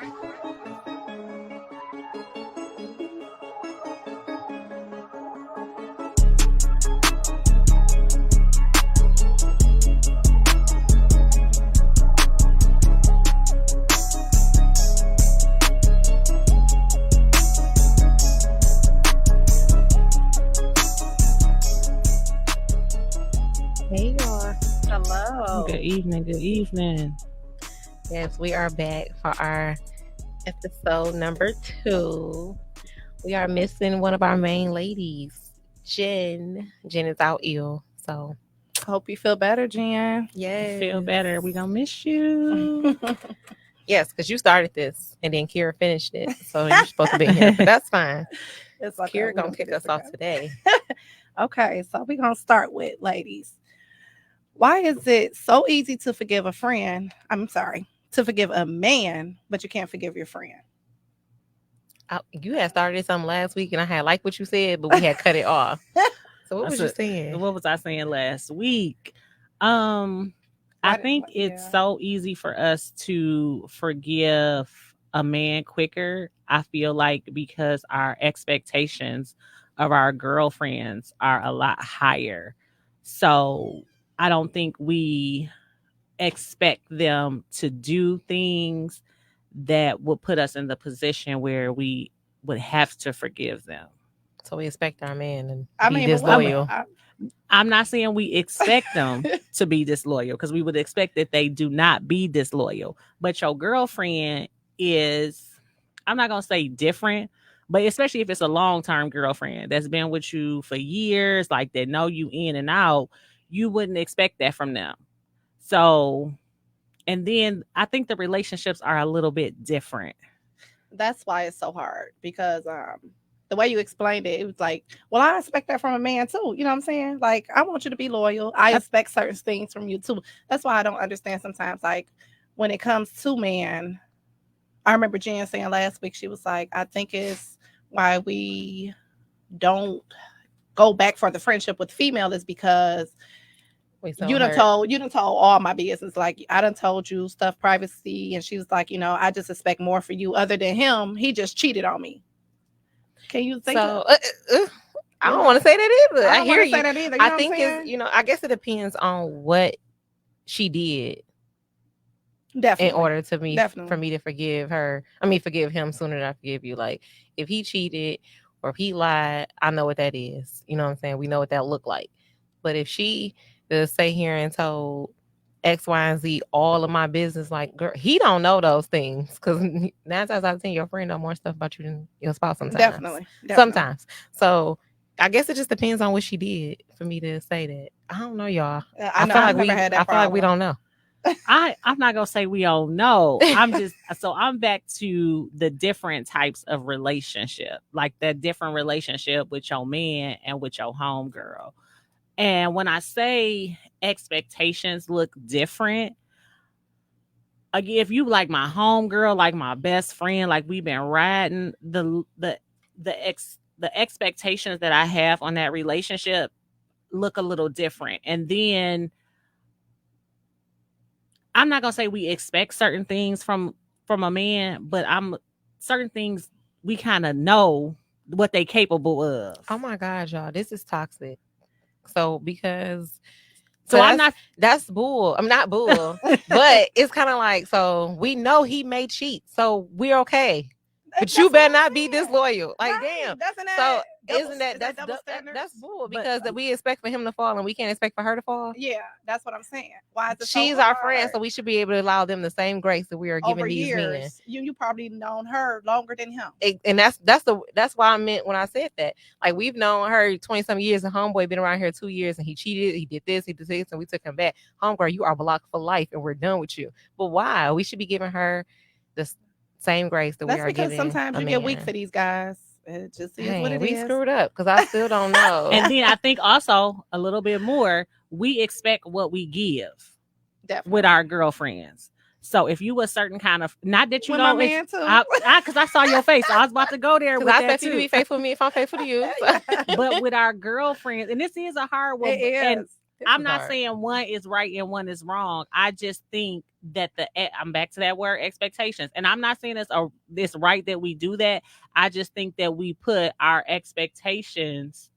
Hey y'all. Hello. Good evening. Good evening. Yes, we are back for our episode number 2. We are missing one of our main ladies, Jen. Jen is out ill. So Hope you feel better, Jen. yes. Feel better. We gonna miss you. Yes, because you started this and then Kira finished it. So you're supposed to be here. But that's fine. It's okay. Kira We gonna don't kick us disregard. off today. Okay, so we're gonna start with ladies. Why is it so easy to forgive a friend? I'm sorry, to forgive a man, but you can't forgive your friend? You had started something last week and I had liked what you said, but we had cut it off. So what was you saying? What was I saying last week? I think it's so easy for us to forgive a man quicker. I feel like because our expectations of our girlfriends are a lot higher. So I don't think we expect them to do things that would put us in the position where we would have to forgive them. So we expect our man to be disloyal. I'm not saying we expect them to be disloyal, because we would expect that they do not be disloyal. But your girlfriend is, I'm not going to say different, but especially if it's a long-term girlfriend that's been with you for years, like they know you in and out, you wouldn't expect that from them. So, and then I think the relationships are a little bit different. That's why it's so hard, because the way you explained it, it was like, well, I expect that from a man too. You know what I'm saying? Like, I want you to be loyal. I expect certain things from you too. That's why I don't understand sometimes, like, when it comes to man. I remember Jen saying last week, she was like, I think it's why we don't go back for the friendship with female is because you done told all my business. Like, I done told you stuff, privacy. And she was like, I just expect more for you other than him. He just cheated on me. Can you think I don't want to say that either. I hear you. Say that either. I think it's, I guess it depends on what she did. Definitely. In order for me to forgive her, forgive him sooner than I forgive you. Like, if he cheated or if he lied, I know what that is. You know what I'm saying? We know what that looked like. But if she just stay here and told X, Y, and Z all of my business, like, girl, he don't know those things, because 9 times out of 10 your friend know more stuff about you than your spouse sometimes. Definitely. Sometimes. So I guess it just depends on what she did for me to say that. I don't know, y'all. I feel like we don't know. I'm not gonna say we don't know. I'm back to the different types of relationship, like that different relationship with your man and with your homegirl. And when I say expectations look different, again, if you like my homegirl, like my best friend, like we've been riding, the expectations that I have on that relationship look a little different. And then I'm not gonna say we expect certain things from a man, but certain things we kind of know what they capable of. Oh my God, y'all, this is toxic. So that's bull. I'm not bull, but it's kind of like, so we know he may cheat, so we're okay. But you better not be disloyal. Like, damn. That's bull, because that we expect for him to fall and we can't expect for her to fall. Yeah, that's what I'm saying. Why is it She's our friend, so we should be able to allow them the same grace that we are giving these men. You probably known her longer than him. And that's why I meant when I said that. Like, we've known her 20-some years, and homeboy been around here 2 years, and he cheated, he did this, and we took him back. Homegirl, you are blocked for life and we're done with you. But why? We should be giving her the same grace that we are giving. That's because sometimes you get weak for these guys. It just is what it is. We screwed up, because I still don't know. And then I think also a little bit more, we expect what we give. Definitely. With our girlfriends. So if you a certain kind of, not that you with know, my man too, because I saw your face, I was about to go there. With I expect you to be faithful to me if I'm faithful to you. But with our girlfriends, and this is a hard one. It is. I'm not saying one is right and one is wrong. I just think that I'm back to that word expectations. And I'm not saying it's right that we do that. I just think that we put our expectations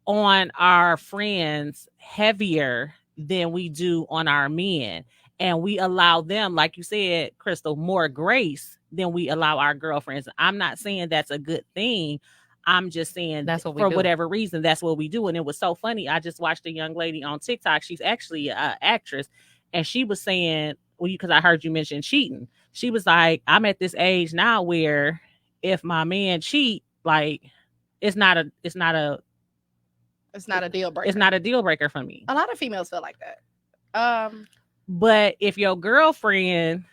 on our friends heavier than we do on our men. And we allow them, like you said, Crystal, more grace than we allow our girlfriends. I'm not saying that's a good thing. I'm just saying that's what we for do. Whatever reason, that's what we do. And it was so funny. I just watched a young lady on TikTok. She's actually an actress. And she was saying, well, because I heard you mention cheating. She was like, I'm at this age now where if my man cheat, like it's not a deal breaker. It's not a deal breaker for me. A lot of females feel like that. But if your girlfriend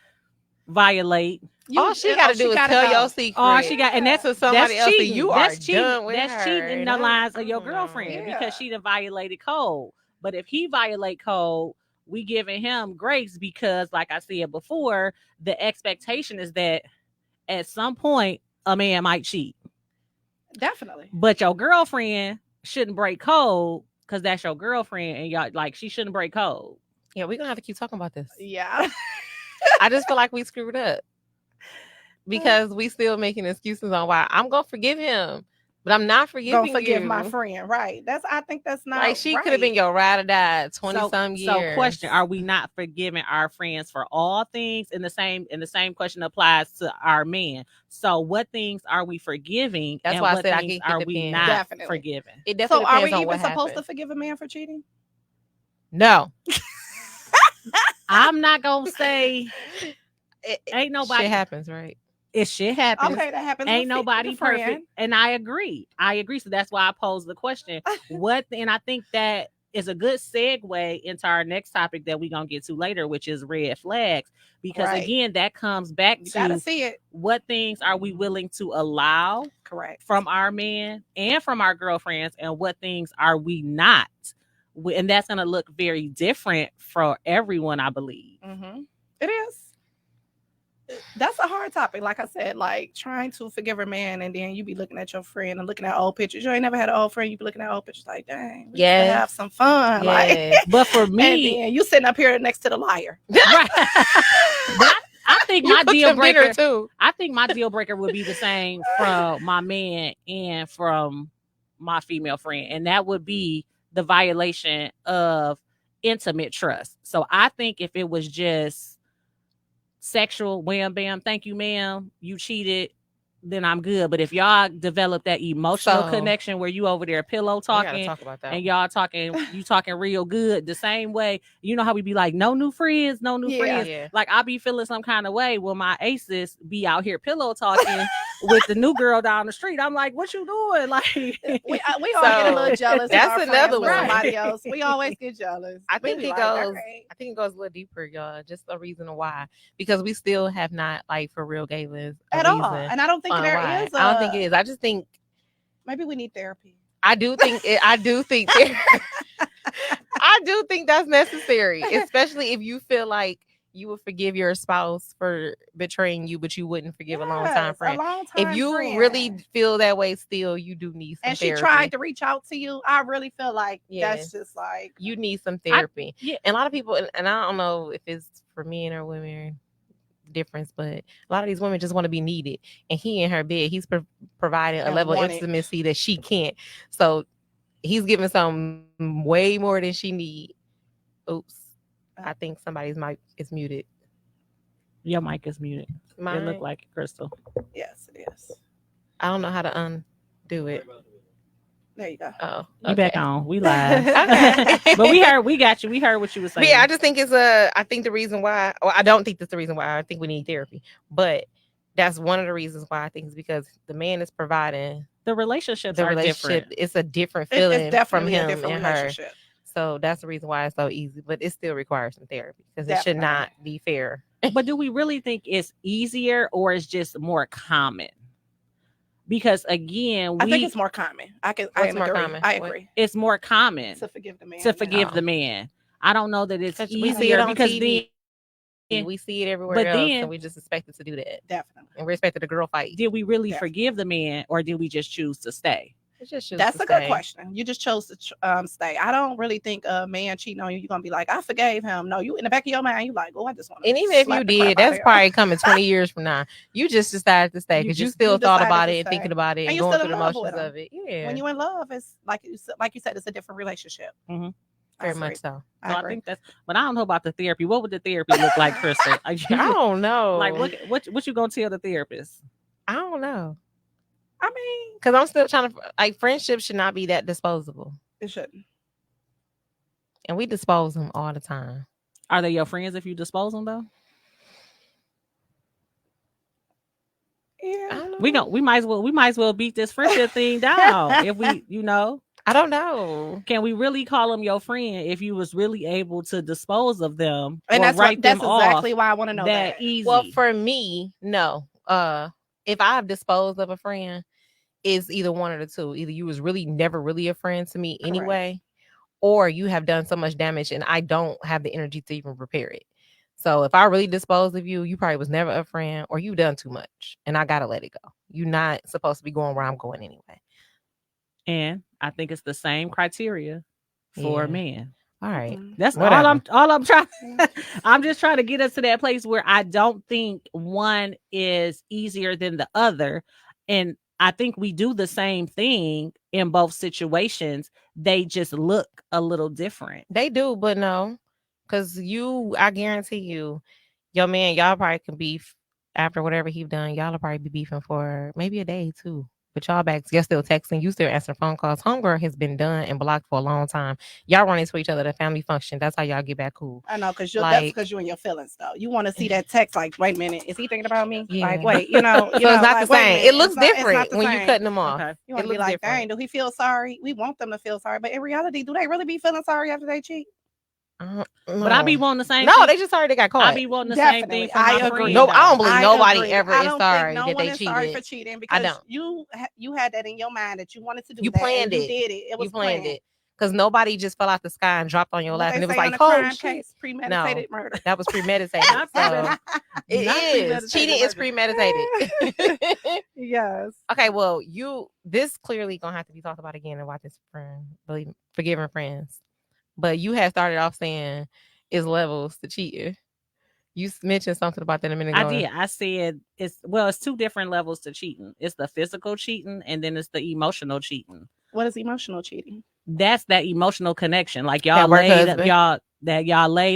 violate, all she got to do is tell your secret. All she got, and that's to somebody else. Cheating. You that's are cheating. Done with that's her. Cheating in the lines of your girlfriend because she done violated code. But if he violate code, we giving him grace because, like I said before, the expectation is that at some point a man might cheat. Definitely. But your girlfriend shouldn't break code because that's your girlfriend, and y'all like she shouldn't break code. Yeah, we're gonna have to keep talking about this. Yeah. I just feel like we screwed up because we still making excuses on why I'm gonna forgive him, but I'm not forgiving forgive you. my friend, right? I think that's not like she right. could have been your ride or die 20-some years. So, question: are we not forgiving our friends for all things? And the same question applies to our men. So, what things are we forgiving? That's and why what I said things I are think we it not Definitely. forgiving? It definitely so, are we depends on even what supposed happened. to forgive a man for cheating? No. I'm not gonna say ain't nobody. Shit happens, right? It shit happens. Okay, that happens. Ain't nobody perfect, and I agree. So that's why I posed the question. And I think that is a good segue into our next topic that we're gonna get to later, which is red flags. Because again, that comes back to gotta see it. What things are we willing to allow from our men and from our girlfriends, and what things are we not? And that's gonna look very different for everyone, I believe. Mm-hmm. It is. That's a hard topic. Like I said, like trying to forgive a man, and then you be looking at your friend and looking at old pictures. You ain't never had an old friend. You be looking at old pictures like, dang, we should have some fun. Like, but for me, and then you sitting up here next to the liar. Right. But I think my deal breaker too. I think my deal breaker would be the same from my man and from my female friend, and that would be the violation of intimate trust. So I think if it was just sexual, wham bam, thank you ma'am, you cheated, then I'm good. But if y'all develop that emotional connection where you over there pillow talking and y'all talking, you talking real good the same way, you know how we be like, no new friends. Yeah. Like I be feeling some kind of way when my aces be out here pillow talking with the new girl down the street. I'm like, what you doing? Like we all get a little jealous. That's another one. Somebody else. We always get jealous. I think it goes a little deeper, y'all. Just a reason why, because we still have not like for real gave us at all, and I don't think there is. I don't think it is. I just think maybe we need therapy. I do think that's necessary, especially if you feel like you would forgive your spouse for betraying you, but you wouldn't forgive a longtime friend. If you really feel that way, still you do need some therapy. And she tried to reach out to you. I really feel like that's just like you need some therapy. And a lot of people, and I don't know if it's for men or women difference, but a lot of these women just want to be needed, and he in her bed, he's providing a level of intimacy that she can't. So he's giving something way more than she need. Oops. I think somebody's mic is muted. Your mic is muted. It looked like it, Crystal. Yes, it is. I don't know how to undo it. There you go. Oh, okay. You back on. We live. Okay. But we got you. We heard what you were saying. But yeah, I just think I think the reason why, I don't think that's the reason why I think we need therapy, but that's one of the reasons why I think is because the man is providing the relationships are different. It's a different feeling from him and her. So that's the reason why it's so easy, but it still requires some therapy because it should not be fair. But do we really think it's easier or it's just more common? Because again, I think it's more common. I agree. It's more common to forgive the man. The man. I don't know that it's easier because TV. We see it everywhere else, and we just expected to do that. Definitely. And we expected a girl fight. Did we really forgive the man, or did we just choose to stay? just choose That's to a good stay. question. You just chose to stay. I don't really think a man cheating on you, you're gonna be like, I forgave him. No, you in the back of your mind, you like, oh, I just want to. And even if you did, that's probably coming 20 years from now. You just decided to stay because you still thought about it and thinking about it and going through the motions of it. Yeah. When you're in love, it's like you said, it's a different relationship. Mm-hmm. Very much so. I think that's, but I don't know about the therapy. What would the therapy look like, Crystal? I don't know. Like, what you gonna tell the therapist? I don't know. I mean, because I'm still trying to, like, friendships should not be that disposable. It shouldn't. And we dispose them all the time. Are they your friends if you dispose them though? Yeah. We might as well beat this friendship thing down if we, I don't know. Can we really call them your friend if you was really able to dispose of them? And that's exactly why I want to know that. Easy. Well, for me, no. If I've disposed of a friend, it's either one of the two. Either you was really never really a friend to me anyway, or you have done so much damage and I don't have the energy to even repair it. So if I really dispose of you, you probably was never a friend, or you've done too much and I gotta let it go. You're not supposed to be going where I'm going anyway. And I think it's the same criteria for men. All right. That's whatever. all I'm trying. I'm just trying to get us to that place where I don't think one is easier than the other. And I think we do the same thing in both situations. They just look a little different. They do, but no. Because I guarantee you, your man, y'all probably can beef after whatever he's done. Y'all will probably be beefing for maybe a day too. But y'all back, you're still texting, you still answering phone calls. Homegirl has been done and blocked for a long time. Y'all run into each other at a family function. That's how y'all get back cool. I know, because that's because you're in your feelings though. You want to see that text like, wait a minute, is he thinking about me? Yeah. Like, wait, so it's not the same. It looks different when you're cutting them off. Okay. You want to be like, dang, do he feel sorry? We want them to feel sorry. But in reality, do they really be feeling sorry after they cheat? But I be wanting the same. No, they just sorry they got caught. I be wanting the same thing. I agree. No, I don't believe nobody ever is sorry that they cheated. Sorry for cheating because you had that in your mind that you wanted to do. You that planned it. You did it. It was planned it because nobody just fell out the sky and dropped on your lap and it was like, oh shit, premeditated murder. That was premeditated. It is. Cheating is premeditated. Yes. Okay. Well, this clearly gonna have to be talked about again and watch this forgiving friends. But you had started off saying is levels to cheating. You mentioned something about that a minute ago. I did. I said it's two different levels to cheating. It's the physical cheating and then it's the emotional cheating. What is emotional cheating? That's that emotional connection. Like y'all laid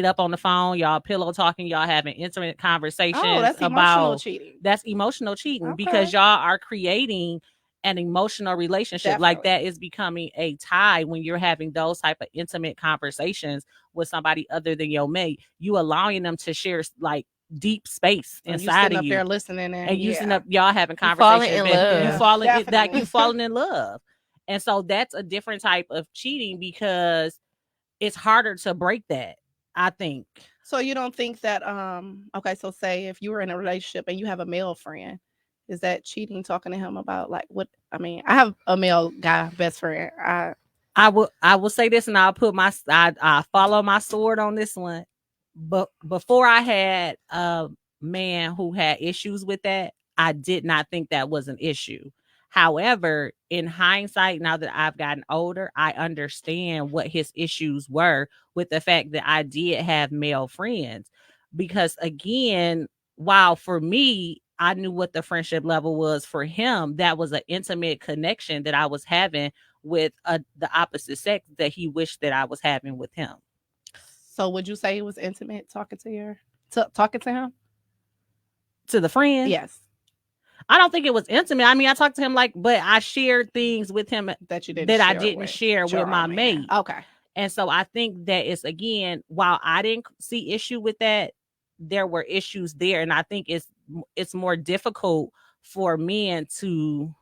up on the phone, y'all pillow talking, y'all having intimate conversations. Oh, that's emotional cheating. That's emotional cheating because y'all are creating an emotional relationship. Definitely. Like that is becoming a tie when you're having those type of intimate conversations with somebody other than your mate. You allowing them to share like deep space inside of you. Up there listening and you sitting up, y'all having conversations. You falling in love. And so that's a different type of cheating because it's harder to break that, I think. So you don't think that okay, so say if you were in a relationship and you have a male friend, is that cheating talking to him about like what? I mean, I have a male guy best friend. I will say this, and I'll put I follow my sword on this one. But before I had a man who had issues with that, I did not think that was an issue. However, in hindsight, now that I've gotten older, I understand what his issues were with the fact that I did have male friends. Because again, while for me, I knew what the friendship level was, for him, that was an intimate connection that I was having with the opposite sex that he wished that I was having with him. So would you say it was intimate talking to him? To the friend? Yes. I don't think it was intimate. I mean, I talked to him but I shared things with him that I didn't share with my mate. Okay. And so I think that it's, again, while I didn't see issue with that, there were issues there. And I think it's more difficult for men to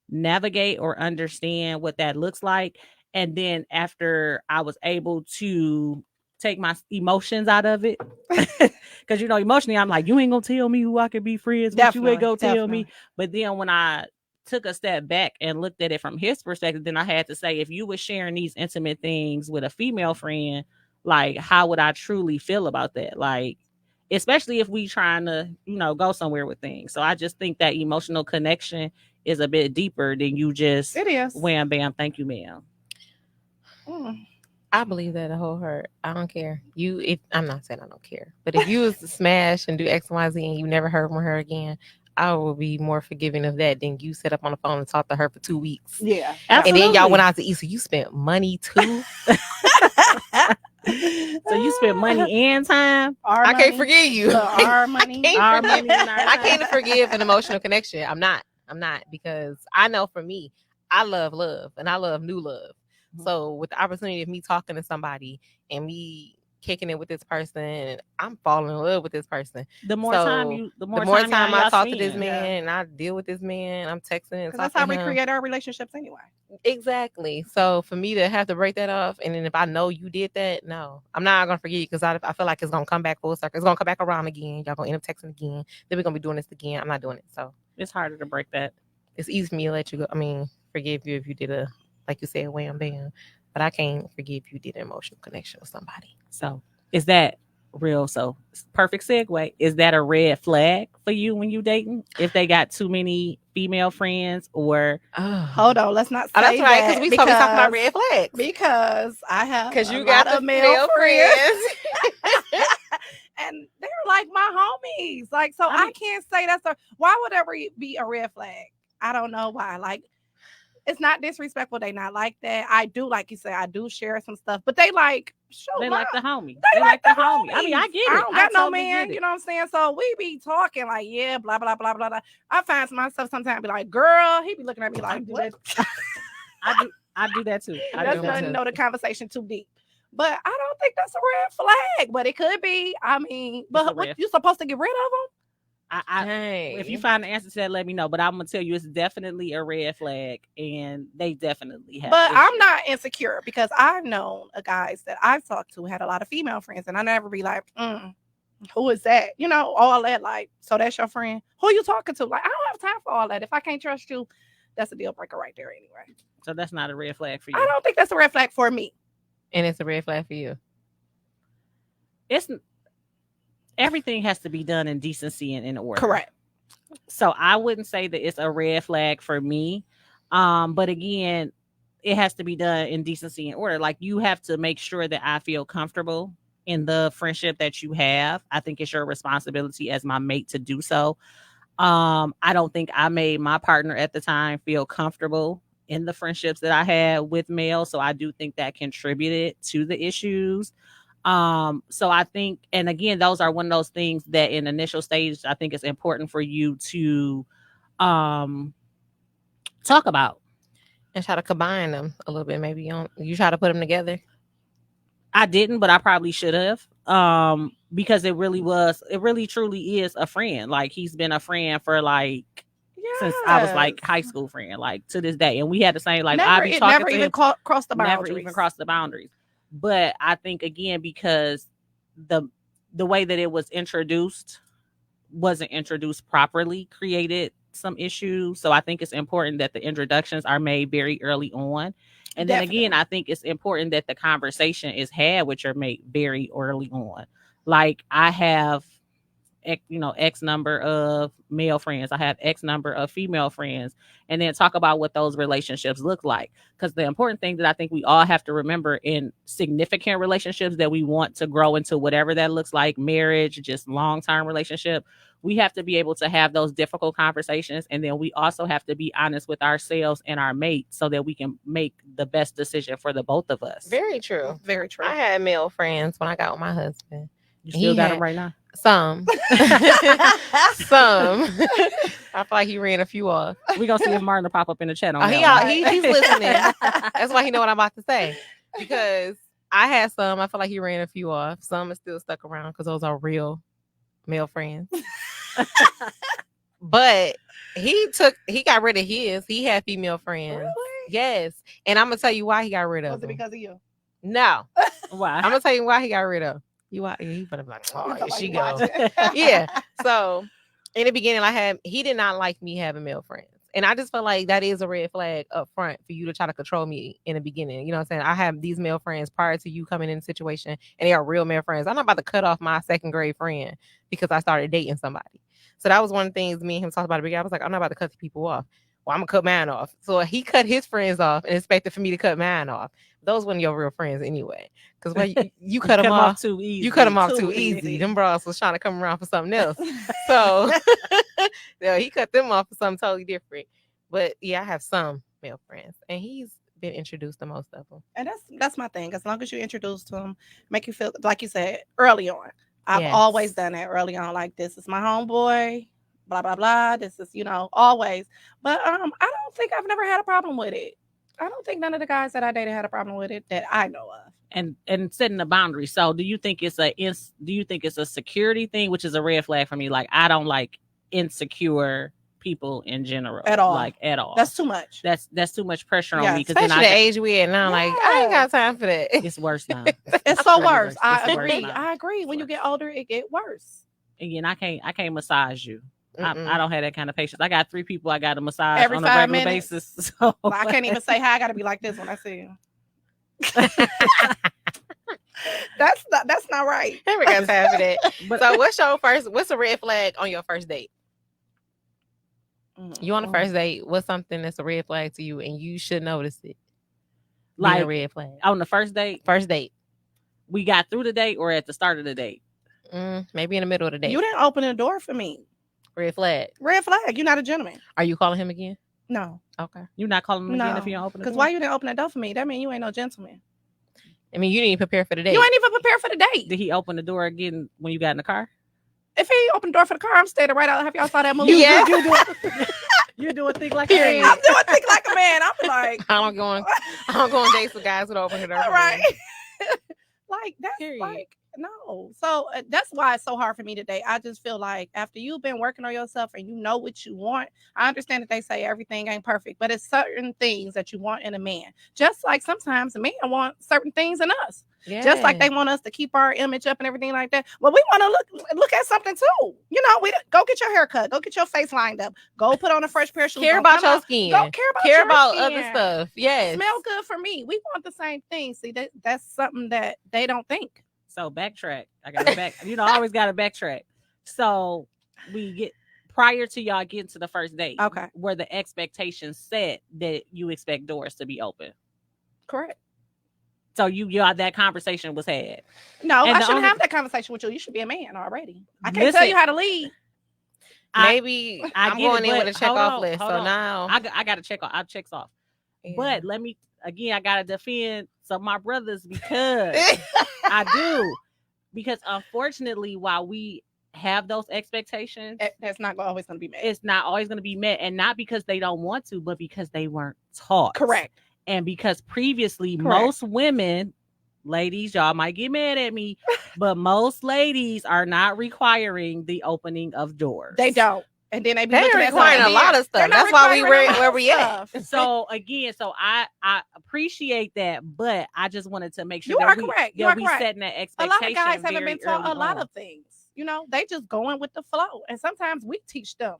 navigate or understand what that looks like. And then after I was able to take my emotions out of it, because emotionally I'm like, you ain't gonna tell me who I can be friends with. You ain't gonna tell me. But then when I took a step back and looked at it from his perspective, then I had to say, if you were sharing these intimate things with a female friend, like, how would I truly feel about that? Like, especially if we trying to, go somewhere with things. So I just think that emotional connection is a bit deeper than you just It is. wham bam, thank you, ma'am. I believe that a whole heart. I don't care. If I'm not saying I don't care, but if you was to smash and do X, Y, Z and you never heard from her again, I will be more forgiving of that than you sit up on the phone and talk to her for 2 weeks. Yeah. And then y'all went out to eat, so you spent money too. So you spent money and time. I can't forgive you. Our money. I can't forgive an emotional connection. I'm not because I know for me, I love and I love new love. So with the opportunity of me talking to somebody and me kicking it with this person, I'm falling in love with this person. The more time I talk to this man and I deal with this man, I'm texting. Because that's how we create our relationships anyway. Exactly. So for me to have to break that off, and then if I know you did that, no, I'm not gonna forget you because I feel like it's gonna come back full circle. It's gonna come back around again. Y'all gonna end up texting again. Then we're gonna be doing this again. I'm not doing it. So it's harder to break that. It's easy for me to let you go. I mean, forgive you if you did like you said, wham bam. But I can't forgive you did an emotional connection with somebody. So is that real? So perfect segue. Is that a red flag for you when you dating? If they got too many female friends or hold on, let's not say that's right, because we talking about red flags. Because I have you got the male friends. And they're like my homies. Like, so I can't say that's why would ever be a red flag? I don't know why. Like, it's not disrespectful. They not like that. I do, like you say, I do share some stuff, but they like, they like the homie. They like the homie. I mean, I get it. I don't got no man. You know what I'm saying? So we be talking like, yeah, blah, blah, blah, blah, blah. I find myself sometimes be like, girl, he be looking at me like, what? I do that too. That's nothing to know the conversation too deep. But I don't think that's a red flag, but it could be. I mean, but what, you supposed to get rid of them? If you find the answer to that, let me know. But I'm gonna tell you, it's definitely a red flag, and they definitely have. But issues. I'm not insecure because I've known guys that I've talked to had a lot of female friends, and I never be like, who is that? You know, all that. Like, so that's your friend? Who you talking to? Like, I don't have time for all that. If I can't trust you, that's a deal breaker right there, anyway. So that's not a red flag for you. I don't think that's a red flag for me. And it's a red flag for you. Everything has to be done in decency and in order. Correct. So I wouldn't say that it's a red flag for me. But again, it has to be done in decency and order. Like, you have to make sure that I feel comfortable in the friendship that you have. I think it's your responsibility as my mate to do so. I don't think I made my partner at the time feel comfortable in the friendships that I had with male. So I do think that contributed to the issues. So I think, and again, those are one of those things that in initial stage, I think it's important for you to talk about and try to combine them a little bit. Maybe you try to put them together. I didn't, but I probably should have, because it really truly is a friend. Like, he's been a friend for since I was like high school friend, like to this day. And we had the same, like, never even crossed the boundaries. Never even crossed the boundaries. But I think, again, because the way that it was introduced wasn't introduced properly, created some issues. So I think it's important that the introductions are made very early on. And then again, I think it's important that the conversation is had with your mate very early on. Like, I have, X number of male friends. I have X number of female friends. And then talk about what those relationships look like. Because the important thing that I think we all have to remember in significant relationships that we want to grow into, whatever that looks like, marriage, just long-term relationship, we have to be able to have those difficult conversations. And then we also have to be honest with ourselves and our mate so that we can make the best decision for the both of us. Very true. Very true. I had male friends when I got with my husband. You still got them right now? Some. Some. I feel like he ran a few off. We're going to see if Martin will pop up in the chat on he's listening. That's why he know what I'm about to say. Because I had some. I feel like he ran a few off. Some are still stuck around because those are real male friends. But he got rid of his. He had female friends. Really? Yes. And I'm going to tell you why he got rid of them. Was it because of you? No. Why? I'm going to tell you why he got rid of them. He better be like, oh, here she goes. Yeah. So in the beginning, he did not like me having male friends. And I just feel like that is a red flag up front for you to try to control me in the beginning. You know what I'm saying? I have these male friends prior to you coming in the situation, and they are real male friends. I'm not about to cut off my second grade friend because I started dating somebody. So that was one of the things me and him talked about. I was like, I'm not about to cut the people off. Well, I'm gonna cut mine off. So he cut his friends off and expected for me to cut mine off. Those weren't your real friends anyway. Because when you cut them off too easy. You cut them off too easy. easy. Them bros was trying to come around for something else. So yeah, he cut them off for something totally different. But yeah, I have some male friends, and he's been introduced to most of them. And that's my thing. As long as you introduce to them, make you feel like you said early on. I've Yes. always done that early on. Like, this is my homeboy, blah blah blah. This is, always. But I don't think I've never had a problem with it. I don't think none of the guys that I dated had a problem with it that I know of. And setting the boundary. So do you think it's a security thing, which is a red flag for me? Like, I don't like insecure people in general At all. Like, at all. That's too much. That's too much pressure on Yeah, me, because Especially then the age we at now. Like, I ain't got time for that. it's worse now. It's so really worse. worse. I It's worse agree. now. I agree. When you get older, it get worse. Again, I can't massage you. Mm-mm. I don't have that kind of patience. I got 3 people I got to massage Every on a 5 regular minutes. basis. So I can't even say hi. I gotta be like this when I see you. That's not right. Never got time for that. But So what's a red flag on your first date? You on the first date, what's something that's a red flag to you and you should notice it? Like a like red flag. on the first date, First date. we got through the date or at the start of the date? Maybe in the middle of the date. You didn't open the door for me. Red flag. Red flag. You're not a gentleman. Are you calling him again? No. Okay. You're not calling them again No. if you don't open the Because door? why you didn't open that door for me? That means you ain't no gentleman. I mean, you didn't even prepare for the date. You ain't even prepared for the date. Did he open the door again when you got in the car? If he opened the door for the car, I'm standing right out. Have y'all saw that movie? Yeah. You do a thing like Period. I'm doing things like a man. I'm like, I don't go on dates with guys who don't open the door. all for right. me. Like, that's Period. like, no. So that's why it's so hard for me today. I just feel like after you've been working on yourself and you know what you want, I understand that they say everything ain't perfect, but it's certain things that you want in a man. Just like sometimes a man want certain things in us. Just like they want us to keep our image up and everything like that. Well, we want to look at something too. We go get your hair cut, go get your face lined up, go put on a fresh pair of shoes. care Don't about come your out- skin. Go care about Care your about skin. other stuff. Yes. Smell good for me. We want the same thing. See, that's something that they don't think. So backtrack. I got to back. I always got to backtrack. So we get prior to y'all getting to the first date. Okay. Were the expectations set that you expect doors to be open? Correct. So y'all that conversation was had. No, And I the shouldn't only- have that conversation with you. You should be a man already. I can't Listen. tell you how to lead. Maybe I I'm get it, going in but with a check hold off on, list. hold So on. now I got to check off. I'll checks off. Yeah. But let me again. I gotta defend some of my brothers because I do. Because unfortunately, while we have those expectations, That's not always going to be met. it's not always going to be met, and not because they don't want to, but because they weren't taught. Correct. And because previously, Correct. most women, ladies, y'all might get mad at me, but most ladies are not requiring the opening of doors. They don't. And then they be They're looking at requiring a something lot of weird. stuff. They're not That's why we requiring a lot where of we at. stuff. So again, I appreciate that, but I just wanted to make sure You that are we correct. You that are we correct. setting that A expectation. lot of guys haven't very been taught a early lot on. of things. They just going with the flow. And sometimes we teach them.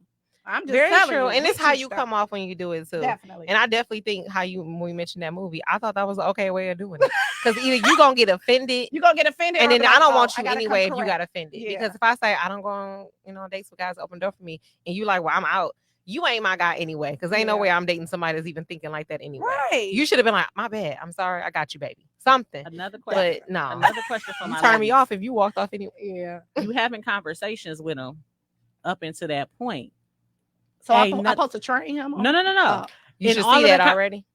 I'm just Very telling true. you, And we it's how teach you them. come off when you do it too. Definitely. And I definitely think when we mentioned that movie, I thought that was an okay way of doing it. Because either you gonna get offended, You're going to get offended. and or then be I like, don't "Oh, want I you gotta come anyway if you correct." got offended. Yeah. Because if I say I don't go on dates with guys that open the door for me, and you like, well, I'm out. You ain't my guy anyway. Because ain't no Yeah. way I'm dating somebody that's even thinking like that anyway. Right. You should have been like, my bad. I'm sorry. I got you, baby. Something. Another question. But no. Another question from You my turn me ladies. off if you walked off anyway. Yeah. You having conversations with them up until that point. So Hey, I'm not- supposed to train him? No. Oh. You In should all see of that the co- already.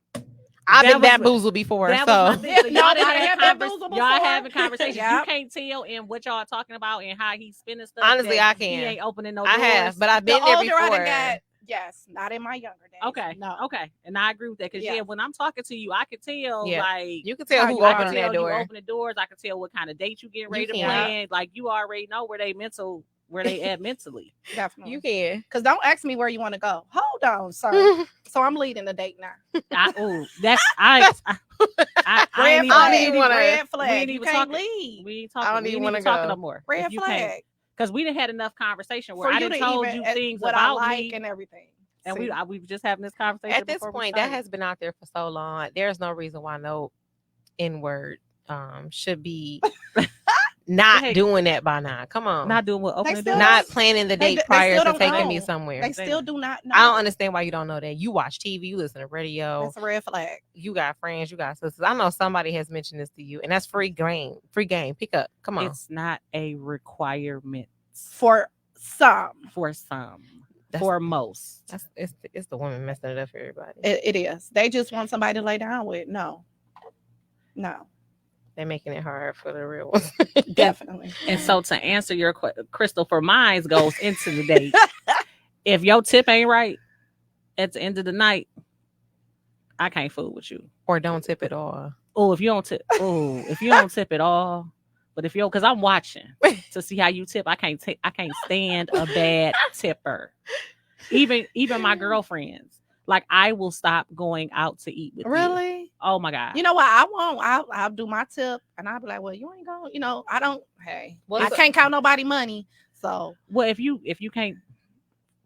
I've been That was- bamboozled before, That was my so thing. So y'all done Nobody had had a bamboozled y'all before. having conversations. You Yep. can't tell in what y'all talking about and how he's spinning stuff. Honestly, that I He can. ain't opening no I doors. have, but I've The been there older I before. done got, yes, not in my younger days. Okay. No. Okay. And I agree with that. Because Yeah. when I'm talking to you, I can tell Yeah. like You can tell How who you I are. can opening tell that door. you opening doors. I can tell what kind of date you getting ready to can. plan. Like you already know where they at mentally. Definitely. You can. Because don't ask me where you want to go. Hold on, sir. So I'm leading the date now. I Red ain't flag. even wanna- Red we flag. ain't You even can't talking- lead. We ain't I talking. don't We even ain't wanna even talking go. no more. Red If you can't, flag. because we done had enough conversation where For I you done to told even you at things what about I like me. and everything. And See? we've just having this conversation. At this before we point, that started. has been out there for so long. There's no reason why no N-word should be not Hey. doing that by now. Come on. not doing what opening still doors. Not planning the They date they prior still to don't taking know. me somewhere. They still do not know. I don't understand why you don't know that. You watch TV, you listen to radio, That's a red flag. you got friends, you got sisters. I know somebody has mentioned this to you, and that's free game. Free game. Pick up. Come on. It's not a requirement For some, for some. That's- For most. It's the woman messing it up for everybody. it is. They just want somebody to lay down with. No. They're making it hard for the real ones. Definitely. And so to answer your Crystal, for mine goes into the date. If your tip ain't right at the end of the night, I can't fool with you. Or don't tip at all. If you don't tip at all. But if because I'm watching to see how you tip, I can't stand a bad tipper. Even my girlfriends. Like I will stop going out to eat with you. Really? Oh my God. You know what? I won't. I'll do my tip, and I'll be like, "Well, you ain't going." You know, I don't. Hey, I can't count nobody money. So, well, if you can't,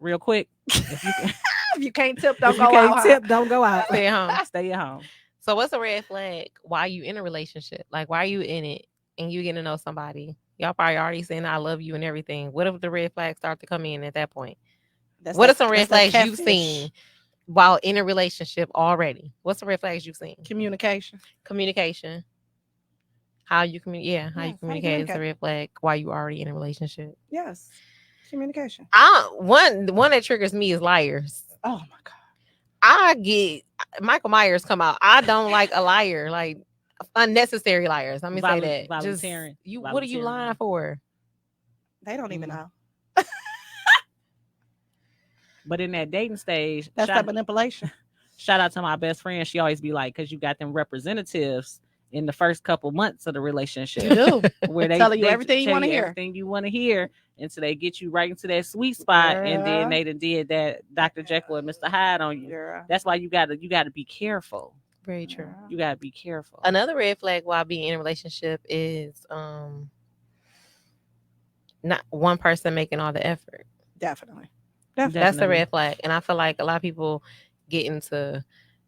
real quick, if if you can't tip, don't if go you can't out. tip, don't go out. Stay at home. Stay at home. So what's a red flag? Why you in a relationship? Like why are you in it and you getting to know somebody? Y'all probably already saying I love you and everything. What if the red flags start to come in at that point? What are some red flags you've seen while in a relationship already? What's the red flags you've seen? Communication. How you communicate? Yeah, how Yes, you communicate is a red flag while you already in a relationship. Yes, communication. One that triggers me is liars. Oh my God. I get Michael Myers come out. I don't like a liar, like unnecessary liars. Let me say that. Just Volunteering. what are you lying for? They don't even know. But in that dating stage, That's that manipulation. shout out to my best friend. She always be like, because you got them representatives in the first couple months of the relationship. You do. Where they Telling you everything you tell want to hear. Everything you want to hear until they get you right into that sweet spot, and then they done did that Dr. Jekyll and Mr. Hyde on you. Yeah. That's why you gotta be careful. Very true. You gotta be careful. Another red flag while being in a relationship is not one person making all the effort. Definitely. That's a red flag. And I feel like a lot of people get into,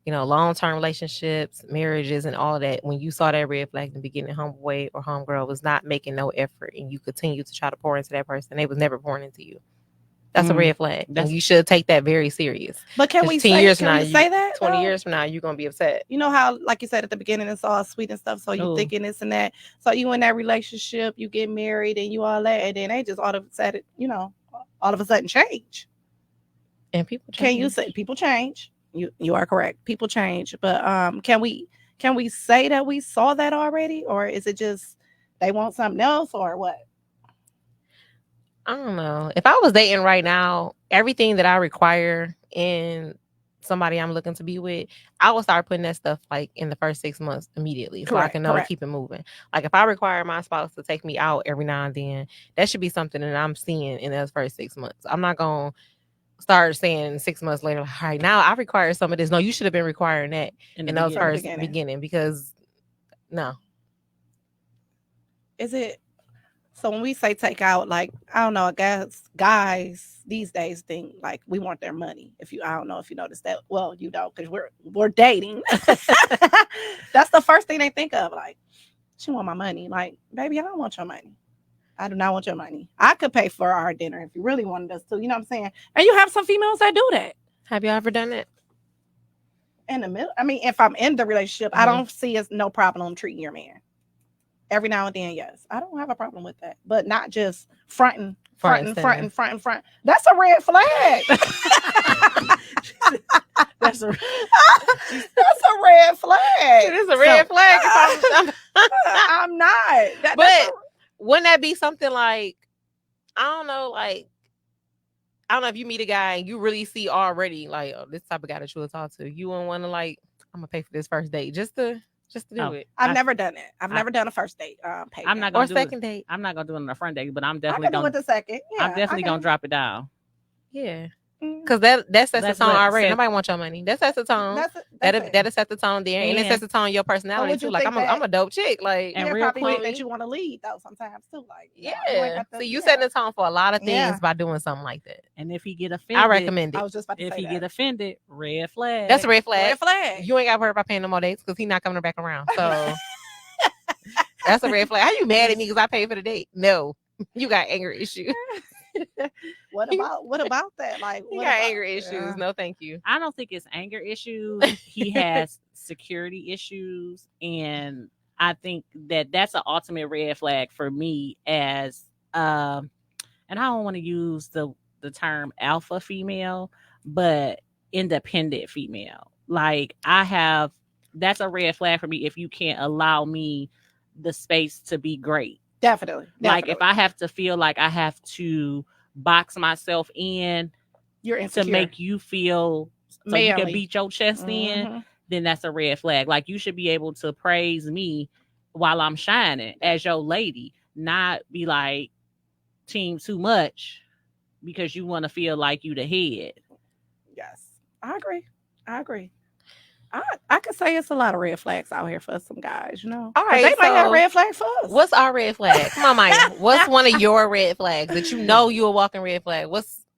long-term relationships, marriages, and all that. When you saw that red flag in the beginning, homeboy or homegirl was not making no effort, and you continue to try to pour into that person, they was never pouring into you. That's a red flag. And you should take that very serious. But can we say that? 20 years from now, you're gonna be upset. You know how, like you said at the beginning, it's all sweet and stuff. So you thinking this and that. So you in that relationship, you get married, and you all that, and then they just all of a sudden change. And people change. Can you say people change? You are correct. People change. But can we say that we saw that already, or is it just they want something else, or what? I don't know. If I was dating right now, everything that I require in somebody I'm looking to be with, I will start putting that stuff like in the first 6 months immediately, so I can know to keep it moving. Like if I require my spouse to take me out every now and then, that should be something that I'm seeing in those first 6 months. I'm not gonna start saying 6 months later, all right, now I require some of this. No, you should have been requiring that in those first beginning, because no. Is it? So when we say take out, like, I don't know, I guess guys these days think like we want their money. I don't know if you noticed that. Well, you don't, because we're dating. That's the first thing they think of. Like, she want my money. Like, baby, I don't want your money. I do not want your money. I could pay for our dinner if you really wanted us to. You know what I'm saying? And you have some females that do that. Have you ever done it? In the middle, I mean, if I'm in the relationship, I don't see it's no problem treating your man. Every now and then, yes, I don't have a problem with that, but not just fronting. That's a red flag. That's a red flag. It is a red flag. I'm not. But wouldn't that be something like, I don't know if you meet a guy and you really see already like, oh, this type of guy that you will talk to, you wouldn't want to like, I'm gonna pay for this first date just to do it. I've never done it. I've never done a first date. I'm not gonna do second date. I'm not gonna do it on a front date, but I'm definitely gonna do it the second. Yeah, I'm definitely gonna drop it down. Yeah. Because that sets the That's tone what already. set- Nobody wants your money. That sets the tone. That's That'll set the tone there, and it And- sets the tone of your personality would you too. Like think I'm a dope chick. Like And yeah, real probably think quick- that you want to lead though sometimes too. Like you ain't yeah. got to- So you yeah. setting the tone for a lot of things Yeah. by doing something like that. And if he get offended, I recommend I it. was just about to If say he that. get offended, red flag. That's a red flag. Red flag. You ain't got to worry about paying no more dates because he's not coming back around. So that's a red flag. How you mad at me because I paid for the date? No, you got anger issues. What about that? Like You what got about- anger issues. Yeah. No, thank you. I don't think it's anger issues. He has security issues, and I think that that's an ultimate red flag for me as and I don't want to use the term alpha female, but independent female. Like that's a red flag for me if you can't allow me the space to be great. Definitely. Like if I have to feel like I have to box myself in you're to insecure. make you feel so you can Manly. beat your chest in, Mhm. then that's a red flag. Like you should be able to praise me while I'm shining as your lady, not be like team too much because you want to feel like you the head. Yes, I agree. I could say it's a lot of red flags out here for some guys, you know. All 'Cause right, they might have so red flags for us. What's our red flag? Come on, Maya. What's one of your red flags that you know you're a walking red flag?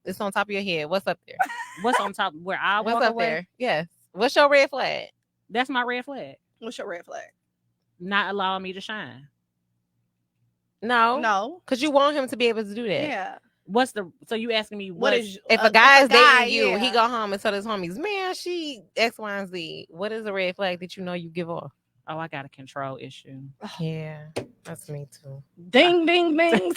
It's on top of your head? What's up there? What's on top where I What's walk up away? there? Yes. What's your red flag? That's my red flag. What's your red flag? Not allowing me to shine. No. No. Because you want him to be able to do that. Yeah. So you asking me What is If a guy is guy, dating you, he yeah. go home and tell his homies, man, she X, Y, and Z. What is a red flag that you know you give off? Oh, I got a control issue. Yeah, that's me too. Ding ding ding.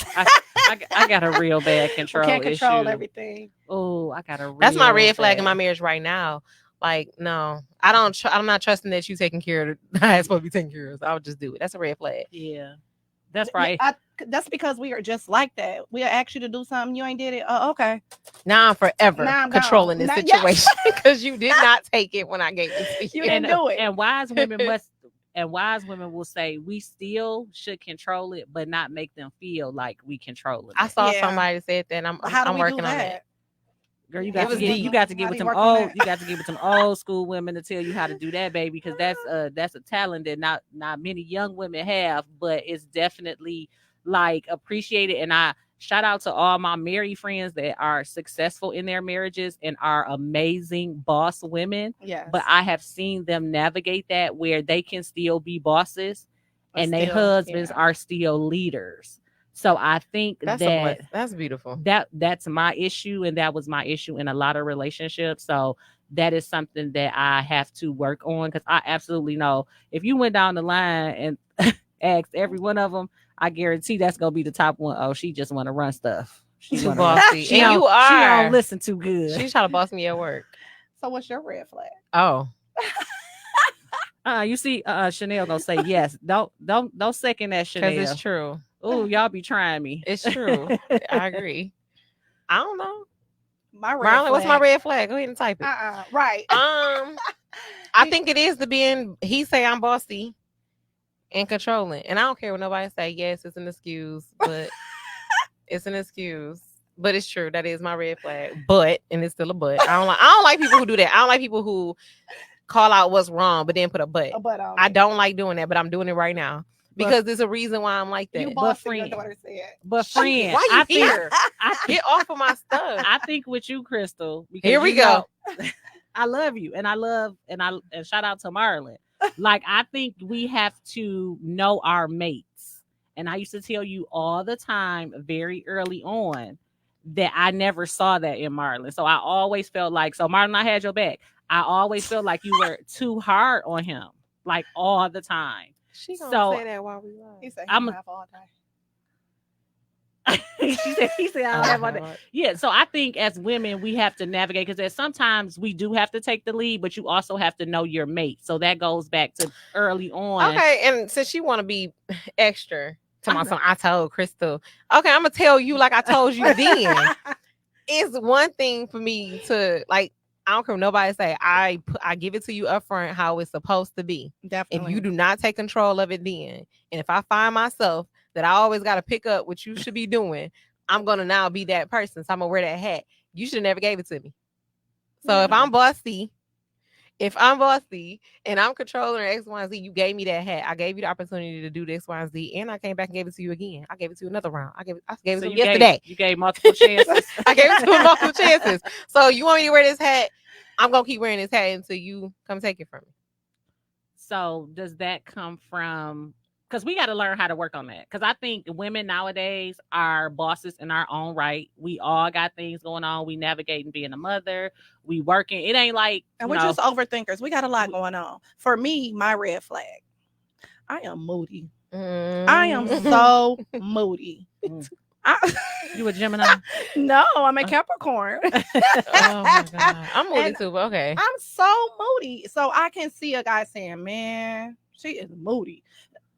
I got a real bad control Can't control issue. everything. Oh, I got a real That's my red flag in my bad- marriage right now. Like, no, I don't. I'm not trusting that you taking care of how it's supposed to be taken care of. So I'll just do it. That's a red flag. Yeah, that's right. That's because we are just like that. We'll ask you to do something, you ain't did it. Oh, okay. Now I'm forever Now I'm gone. controlling this Now- yeah. situation because you did not take it when I gave it to You you. didn't do it. And wise women will say we still should control it, but not make them feel like we control it. I saw Yeah. somebody said that. And How do I'm we working do on that? that. Girl, you It got to was get deep. you got to get How with do them you work on old that? you got to get with some old school women to tell you how to do that, baby, because that's a talent that not many young women have, but it's definitely like appreciated. And I shout out to all my married friends that are successful in their marriages and are amazing boss women. Yes. But I have seen them navigate that where they can still be bosses But and their still, husbands yeah. are still leaders. So I think That's beautiful. that's my issue, and that was my issue in a lot of relationships. So that is something that I have to work on, because I absolutely know if you went down the line and asked every one of them, I guarantee that's gonna be the top one. Oh, she just want to run stuff. She Too wanna run- bossy. She And don't- you She are. don't listen too good. She's trying to boss me at work. So what's your red flag? Oh, You see, Chanel gonna say yes. Don't second that, because Chanel. it's true. Oh, y'all be trying me. It's true. I agree. I don't know. My red Marlon, flag. what's my red flag? Go ahead and type it. Right. I think it is he say I'm bossy and controlling. And I don't care what nobody say. Yes, it's an excuse, but it's an excuse. But it's true. That is my red flag. But, and it's still a but. I don't like people who do that. I don't like people who call out what's wrong, but then put a but. But I don't like doing that, but I'm doing it right now. Because there's a reason why I'm like that. You But bossy, your friend. daughter said. But friend, Why you I think here? Get off of my stuff. I think with you, Crystal. Because Here we you know, go. I love you, and and shout out to Marlon. Like, I think we have to know our mates, and I used to tell you all the time, very early on, that I never saw that in Marlon. So I always felt like, so Marlon, I had your back. I always felt like you were too hard on him, like all the time. She gonna So- say that while we ride. He said I'm- he laugh all day. he said, I don't have my God. Yeah, so I think as women, we have to navigate, because sometimes we do have to take the lead, but you also have to know your mate. So that goes back to early on. Okay, and since you want to be extra to my son, I told Crystal. Okay, I'm gonna tell you like I told you then. It's one thing for me to like. I don't care what nobody say. I give it to you up front how it's supposed to be. Definitely. If you do not take control of it, then, and if I find myself that I always got to pick up what you should be doing, I'm gonna now be that person. So I'm gonna wear that hat. You should have never gave it to me. So if I'm bossy and I'm controlling X, Y, and Z, you gave me that hat. I gave you the opportunity to do this, Y, and Z, and I came back and gave it to you again. I gave it to you another round. I gave it to you yesterday. You gave multiple chances. I gave it to him multiple chances. So you want me to wear this hat? I'm gonna keep wearing this hat until you come take it from me. So does that come from? Because we got to learn how to work on that. Because I think women nowadays are bosses in our own right. We all got things going on. We navigating being a mother. We working. It ain't like, and we're just overthinkers. We got a lot going on. For me, my red flag, I am moody. I am so moody. You a Gemini? No, I'm a Capricorn. Oh my God. I'm moody too, but okay. I'm so moody. So I can see a guy saying, man, she is moody.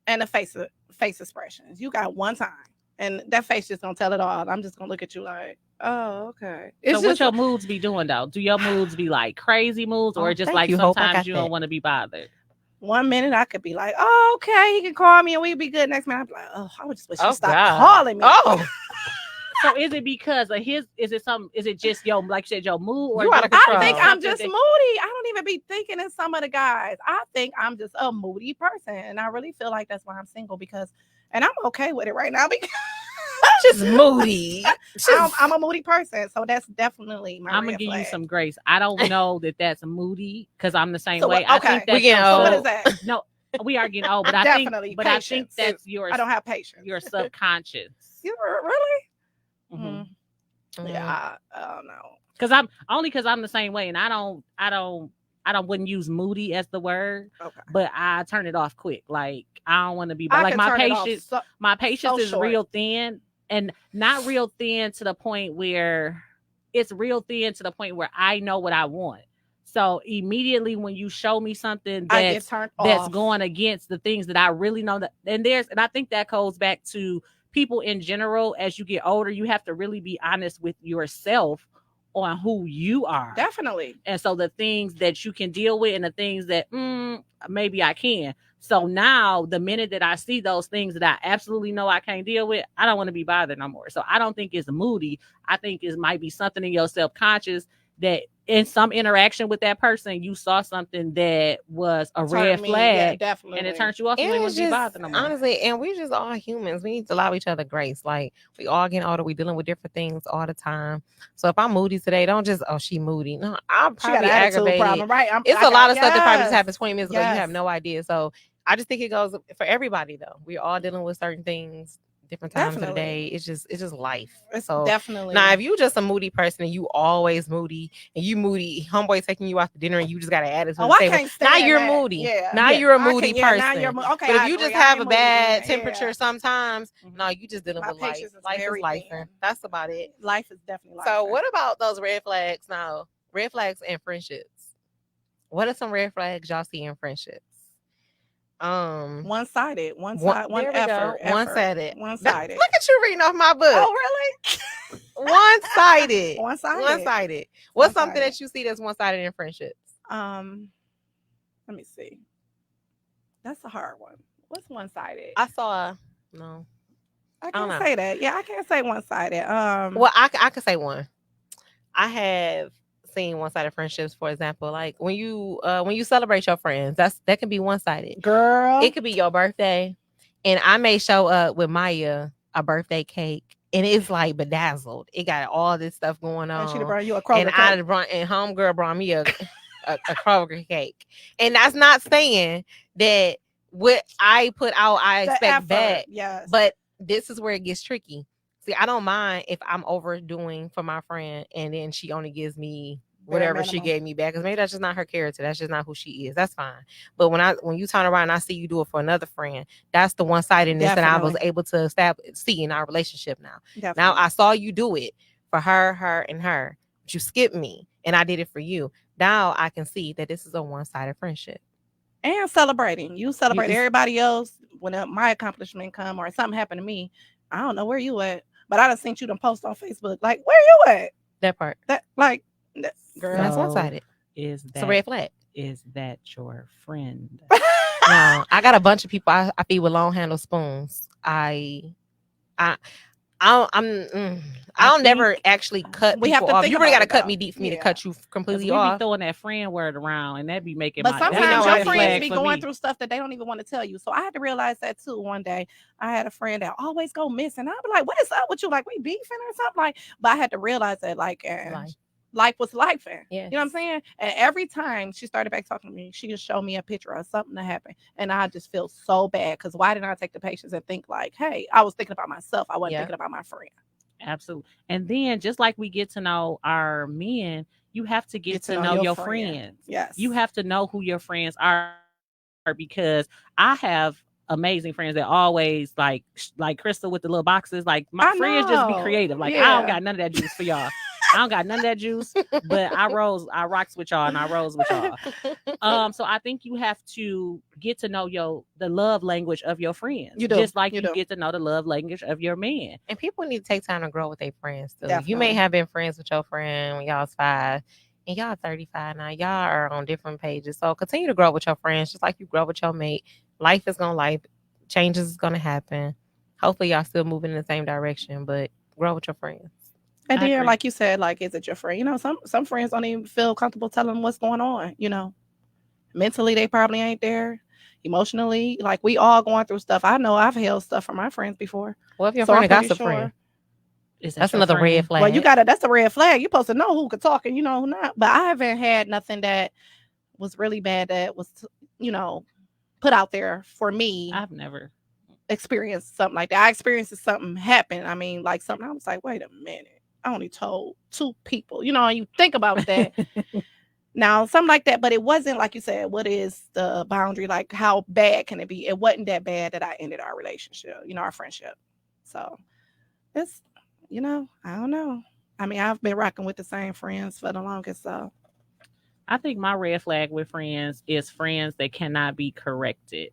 And the face expressions. You got one time. And that face just don't tell it all. I'm just gonna look at you like, oh, okay. So what your moods be doing though? Do your moods be like crazy moods or just like sometimes you don't want to be bothered? 1 minute I could be like, oh, okay, he can call me and we'd be good. Next minute I'd be like, oh, I would just wish you stop calling me. Oh. So is it because of is it just your, like you said, your mood? Or I think I'm just moody. I don't even be thinking in some of the guys. I think I'm just a moody person. And I really feel like that's why I'm single and I'm okay with it right now because just moody. I'm a moody person. So that's definitely my I'm going to give you some grace. I don't know that that's moody because I'm the same way. Okay. I think that's we getting old. So what is that? No, we are getting old, but I think that's yours. I don't have patience. Your subconscious. You really? Mm-hmm. Yeah, I don't know. Because I'm the same way, and I wouldn't use moody as the word, but I turn it off quick. Like I don't want to be like my patience is short. Real thin, and not real thin to the point where it's real thin to the point where I know what I want. So immediately when you show me something that's going against the things that I really know and I think that goes back to people in general. As you get older, you have to really be honest with yourself on who you are. Definitely. And so the things that you can deal with and the things that maybe I can. So now the minute that I see those things that I absolutely know I can't deal with, I don't want to be bothered no more. So I don't think it's moody. I think it might be something in your subconscious that in some interaction with that person, you saw something that was a red flag, definitely, and it turned you off. And it was just bothering them. Honestly, and we're just all humans. We need to allow each other grace. Like we all getting older, we dealing with different things all the time. So if I'm moody today, don't just she moody. No, I'm probably aggravated. Problem, right? It's a lot of stuff that probably just happened 20 minutes ago. You have no idea. So I just think it goes for everybody though. We're all dealing with certain things. Different times of the day. It's just life. It's so definitely now if you just a moody person and you always moody and you moody, homeboy taking you out to dinner and you just got an attitude. I can't stand now you're that. moody. Yeah. Now you're a moody person. Now you're okay. But if you just have a bad temperature sometimes, no, you just dealing with life. Life is life. That's about it. Life is definitely life. So what about those red flags now? Red flags and friendships. What are some red flags y'all see in friendships? One-sided, one-sided. One-sided. Look at you reading off my book. Oh, really? One-sided. One-sided. What's something that you see that's one-sided in friendships? Let me see. That's a hard one. What's one-sided? I can't say that. Yeah, I can't say one-sided. Well, I could say one. I have seen one-sided friendships, for example, like when you celebrate your friends, that can be one-sided. Girl, it could be your birthday and I may show up with Maya a birthday cake and it's like bedazzled. It got all this stuff going on. And she brought you a Kroger cake. And homegirl brought me a Kroger cake. And that's not saying that what I put out I expect back. Yes. But this is where it gets tricky. See, I don't mind if I'm overdoing for my friend and then she only gives me whatever she gave me back, because maybe that's just not her character. That's just not who she is. That's fine. But when you turn around and I see you do it for another friend, that's the one-sidedness that I was able to see in our relationship now. Definitely. Now I saw you do it for her, and her. But you skipped me and I did it for you. Now I can see that this is a one-sided friendship. And celebrating. You celebrate everybody else when my accomplishment come or something happened to me. I don't know where you at. But I done seen you post on Facebook. Like, where you at? That part. Girl. That's one-sided. It's a red flag. Is that your friend? No, I got a bunch of people I feed with long handle spoons. I I'll never actually cut We have people to off. think You really about got to it, cut though. me deep for me to Yeah. cut you 'Cause completely we be off. throwing that friend word around, and that be making But my sometimes that's a your red friends flag be for going me. through stuff that they don't even want to tell you. So I had to realize that too one day. I had a friend that always go missing. I'd be like, what is up with you? Like, we beefing or something? Like, but I had to realize that, like, life was life. Yes. You know what I'm saying? And every time she started back talking to me, she just showed me a picture of something that happened. And I just feel so bad because why didn't I take the patience and think like, hey, I was thinking about myself. I wasn't thinking about my friend. Absolutely. And then just like we get to know our men, you have to get to know your friends. Yes. You have to know who your friends are, because I have amazing friends that always like Crystal with the little boxes. Like my friends just be creative. Like I don't got none of that juice for y'all. I don't got none of that juice, but I rocks with y'all and I rose with y'all. So I think you have to get to know the love language of your friends. You do. Just like you get to know the love language of your man. And people need to take time to grow with their friends too. Definitely. You may have been friends with your friend when y'all was 5 and y'all 35 now. Y'all are on different pages. So continue to grow with your friends just like you grow with your mate. Life is gonna life. Changes is gonna happen. Hopefully y'all still moving in the same direction, but grow with your friends. And then, like you said, like, is it your friend? You know, some friends don't even feel comfortable telling them what's going on. You know, mentally they probably ain't there. Emotionally, like we all going through stuff. I know I've held stuff from my friends before. Well, if your friend got some friend, that's another red flag. Well, that's a red flag. You're supposed to know who could talk and you know who not. But I haven't had nothing that was really bad that was, you know, put out there for me. I've never experienced something like that. I experienced something happen. I mean, like something I was like, wait a minute. I only told 2 people, you know, and you think about that. Now, something like that, but it wasn't like you said, what is the boundary? Like, how bad can it be? It wasn't that bad that I ended our relationship, you know, our friendship. So it's, you know, I don't know. I mean, I've been rocking with the same friends for the longest. So I think my red flag with friends is friends that cannot be corrected.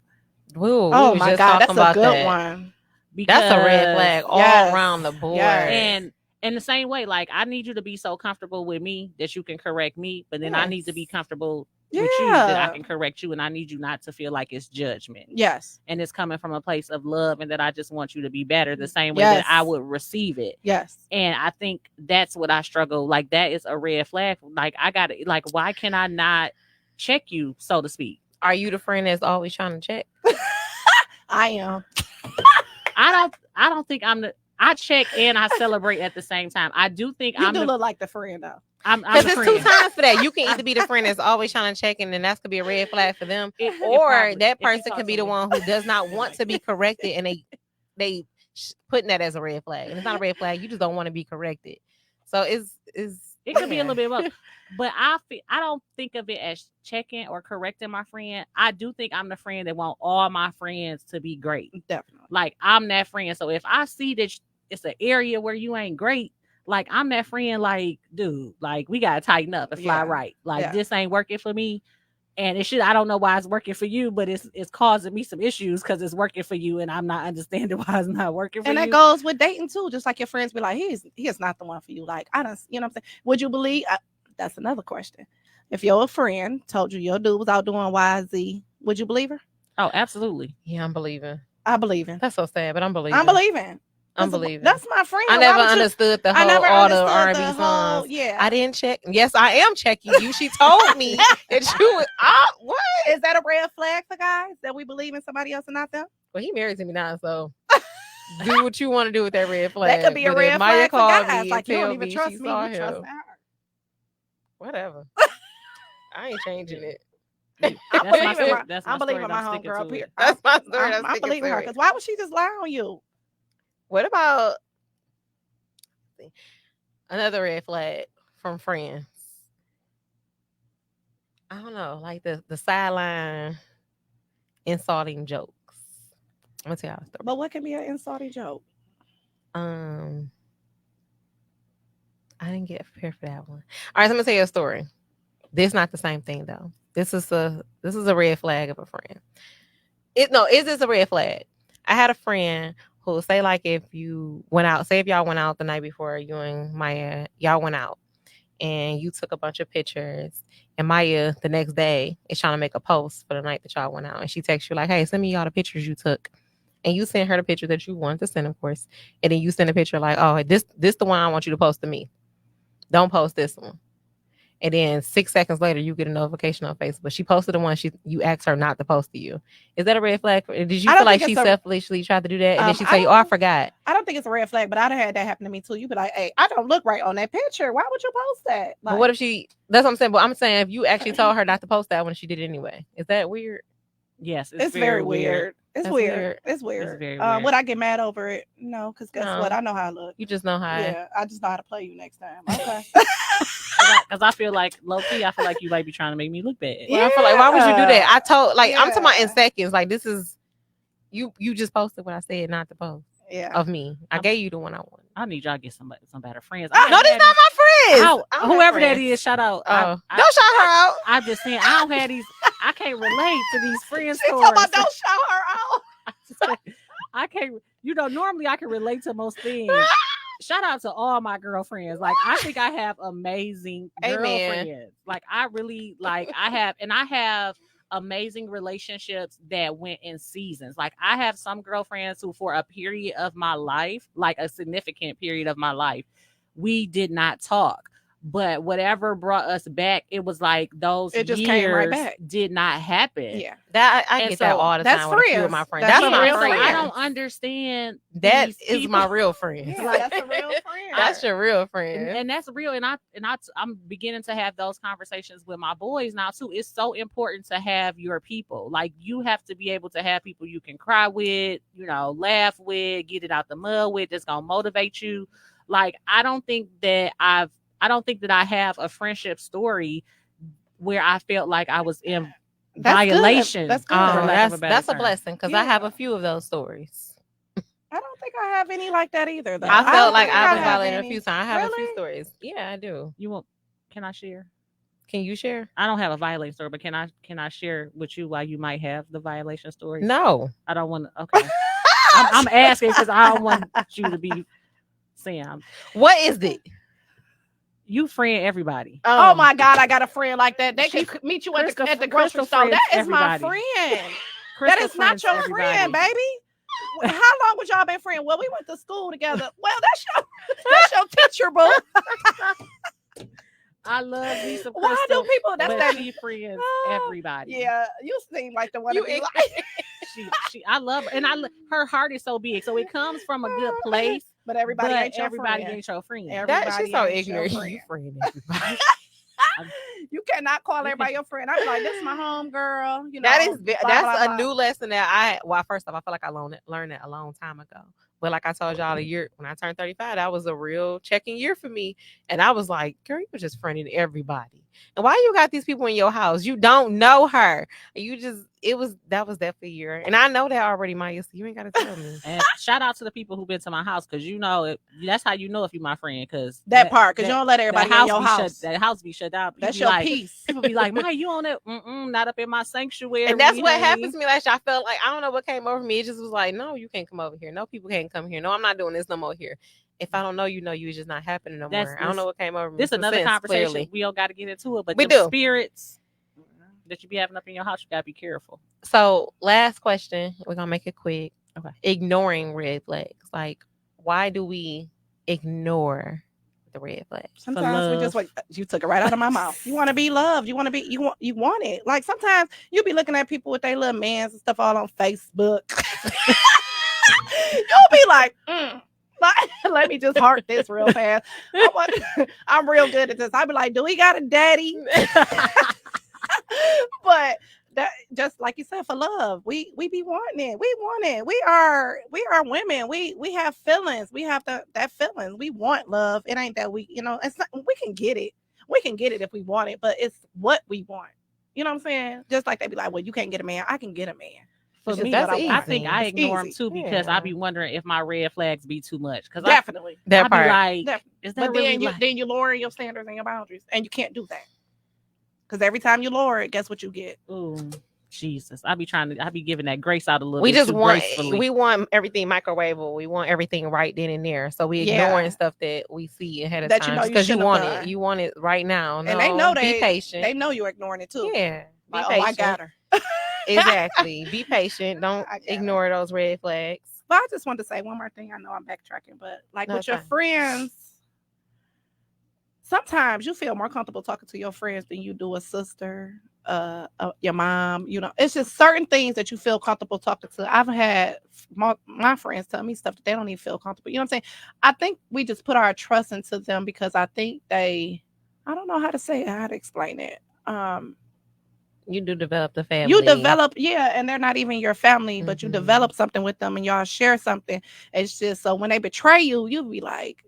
Ooh, oh my God, that's a good one. Because that's a red flag all around the board. And in the same way, like I need you to be so comfortable with me that you can correct me, but then I need to be comfortable with you that I can correct you, and I need you not to feel like it's judgment. Yes. And it's coming from a place of love and that I just want you to be better the same way that I would receive it. Yes. And I think that's what I struggle. Like that is a red flag. Like I got to, like, why can I not check you, so to speak? Are you the friend that's always trying to check? I am. I don't think I'm I check and I celebrate at the same time. I do think you do look like the friend though. Because it's 2 times for that. You can either be the friend that's always trying to check, and then that's could be a red flag for them, or that person can be the one who does not want to be corrected, and they putting that as a red flag, and it's not a red flag. You just don't want to be corrected. So it could be a little bit of both. But I don't think of it as checking or correcting my friend. I do think I'm the friend that want all my friends to be great. Definitely. Like I'm that friend. So if I see that it's an area where you ain't great, like I'm that friend, like, dude, like we gotta tighten up and fly right. Like this ain't working for me. And it should, I don't know why it's working for you, but it's causing me some issues because it's working for you and I'm not understanding why it's not working for you. And that goes with dating too. Just like your friends be like, he is not the one for you. Like, I don't, you know what I'm saying? Would you believe? That's another question. If your friend told you your dude was out doing YZ, would you believe her? Oh, absolutely. Yeah, I'm believing. I believe in. That's so sad, but I'm believing. I'm believing. That's my friend. I never understood the whole all the R&B songs. Yeah, I didn't check. Yes, I am checking you. She told me that you would. What is that a red flag for guys that we believe in somebody else and not them? Well, he married to me now, so do what you want to do with that red flag. That could be a red flag for guys. Like you don't even trust me. You trust her. Whatever. I ain't changing it. I'm believing my homegirl. That's my story. I'm believing her because why would she just lie on you? What about another red flag from friends? I don't know, like the sideline insulting jokes. I'm gonna tell y'all a story. But what can be an insulting joke? I didn't get prepared for that one. All right, so I'm gonna tell you a story. This is not the same thing though. This is a red flag of a friend. Is this a red flag? I had a friend who say like if you went out, say if y'all went out the night before, you and Maya, y'all went out and you took a bunch of pictures, and Maya the next day is trying to make a post for the night that y'all went out, and she texts you like, hey, send me all the pictures you took. and you send her the picture that you wanted to send, of course, and then you send a picture like, oh, this the one I want you to post to me. Don't post this one. And then 6 seconds later, you get a notification on Facebook. She posted the one you asked her not to post to you. Is that a red flag? Did you feel like she selfishly tried to do that? And then she tell you, oh, I forgot. I don't think it's a red flag, but I'd have had that happen to me too. You'd be like, hey, I don't look right on that picture. Why would you post that? Like, but what if that's what I'm saying. But I'm saying if you actually told her not to post that when she did it anyway. Is that weird? Yes, it's very weird. It's weird. It's weird. It's very weird. Would I get mad over it? No, because guess what? I know how I look. You just know how. Yeah, I just know how to play you next time. Okay. Because I feel like low-key, I feel like you might be trying to make me look bad. Well, I feel like, why would you do that? I'm talking about in seconds. Like, this is you just posted what I said not to post. Yeah. Of me. I gave you the one I wanted. I need y'all to get some better friends. No, these not my friends. Whoever that is, shout out. Don't shout her out. I'm just saying, I don't have these. I can't relate to these friends. She talking about don't shout her out. I can't. Normally I can relate to most things. Shout out to all my girlfriends. Like, I think I have amazing girlfriends. Like, I really I have amazing relationships that went in seasons. Like, I have some girlfriends who, for a period of my life, like a significant period of my life, we did not talk. But whatever brought us back, it was like those it just years came right back. Did not happen. Yeah, that I get that all the time with a few of my friends. That's my friend. I don't understand. That is my real friend. Yeah, that's a real friend. That's your real friend, and that's real. And I'm beginning to have those conversations with my boys now too. It's so important to have your people. Like, you have to be able to have people you can cry with, laugh with, get it out the mud with. That's gonna motivate you. Like, I don't think that I have a friendship story where I felt like I was in violation. That's good. That's a blessing, because I have a few of those stories. I don't think I have any like that either, though. I felt like I've been violated a few times. I have a few stories. Yeah, I do. Can I share? Can you share? I don't have a violation story, but can I share with you why you might have the violation story? No. I don't want to. Okay. I'm asking because I don't want you to be saying. What is it? You friend everybody. Oh my God, I got a friend like that. They could meet you at the grocery store. That is my friend. That is not your friend, baby. How long would y'all been friends? Well, we went to school together. Well, that's your teacher, boo. I love these. Why do people? That's that she friends everybody. Yeah, you seem like the one to be like. I love her, and her heart is so big, so it comes from a good place. But everybody ain't your friend. She's so ignorant. You friend everybody. You cannot call everybody your friend. I'm like, this is my home girl. That's a new lesson that first off, I feel like I learned that a long time ago. But like I told y'all, when I turned 35, that was a real checking year for me. And I was like, girl, you were just friending everybody. And why you got these people in your house? You don't know her. That was that for a year. And I know that already, Maya, so you ain't got to tell me. And shout out to the people who've been to my house, because that's how you know if you're my friend. Because that part, because you don't let everybody in your house. That house be shut down. That's your peace. People be like, Maya, you on it? Not up in my sanctuary. And that's what happened to me last year. I felt like, I don't know what came over me. It just was like, no, you can't come over here. No, people can't come here. No, I'm not doing this no more here. If I don't know, it's just not happening no more. I don't know what came over me. This is another conversation. Clearly. We don't got to get into it, but the spirits that you be having up in your house, you got to be careful. So, last question. We're going to make it quick. Okay. Ignoring red flags. Like, why do we ignore the red flags? Sometimes we just like, you took it right out of my mouth. You want to be loved. You want it. Like, sometimes you be looking at people with their little mans and stuff all on Facebook. You'll be like, let me just heart this real fast. I'm real good at this. I'll be like, do we got a daddy? But that, just like you said, for love, we be wanting it. We want it. We are women. We have feelings. We have that feelings. We want love. It ain't that it's not, we can get it. We can get it if we want it, but it's what we want. You know what I'm saying? Just like they be like, well, you can't get a man. I can get a man. For me, I think I ignore them too, because I be wondering if my red flags be too much. Because definitely that part. Be like, is that but really then you lower your standards and your boundaries, and you can't do that. Because every time you lower it, guess what you get? Ooh, Jesus! I be giving that grace out a little. We bit just we want everything microwavable. We want everything right then and there. So we ignoring stuff that we see ahead of time because you want it. You want it right now. No, and they know be patient. They know you're ignoring it too. Yeah, I got her. Exactly. Be patient. Don't I get it. ignore those red flags. But I just wanted to say one more thing. I know I'm backtracking, but like No, with it's your fine. friends, sometimes you feel more comfortable talking to your friends than you do a sister, your mom. You know, it's just certain things that you feel comfortable talking to. I've had my friends tell me stuff that they don't even feel comfortable. You know what I'm saying? I think we just put our trust into them because I think I don't know how to say it, how to explain it. You do develop the family. You develop, yeah, and they're not even your family, but you Mhm. develop something with them and y'all share something. It's just so when they betray you, you'll be like,